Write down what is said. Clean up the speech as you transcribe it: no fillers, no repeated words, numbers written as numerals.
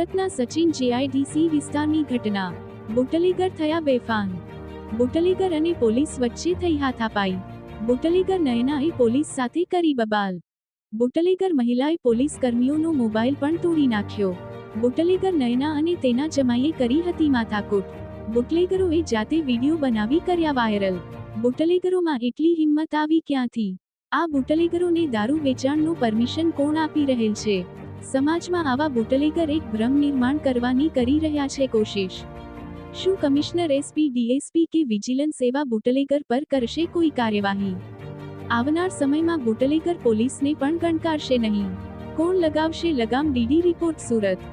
સુરતના સચિન જેઆઈડીસી વિસ્તારની ઘટના. બુટલેગર થયા બેફામ. બુટલેગર અને પોલીસ વચ્ચે થઈ હાથાપાઈ. બુટલેગર નયનાએ પોલીસ સાથે કરી બબાલ. બુટલેગર મહિલાએ પોલીસ કર્મીઓનો મોબાઈલ પણ તોડી નાખ્યો. બુટલેગર નયના અને તેના જમાઈએ કરી હતી માથાકૂટ. બુટલેગરોએ જાતે વિડીયો બનાવી કર્યા વાયરલ. બુટલેગરોમાં એટલી હિંમત આવી ક્યાંથી? આ બુટલેગરોને દારૂ વેચાણનું પરમિશન કોણ આપી રહેલ છે? સમાજમાં આવા બુટલેગર એક ભ્રમ નિર્માણ કરવાની કરી રહ્યા છે કોશિશ. શું કમિશનર, એસપી, ડીએસપી કે વિજિલન્સ એવા બુટલેગર પર કરશે કોઈ કાર્યવાહી? આવનાર સમયમાં બુટલેગર પોલીસને પણ ગણકારશે નહીં. કોણ લગાવશે લગામ? DD report, Surat.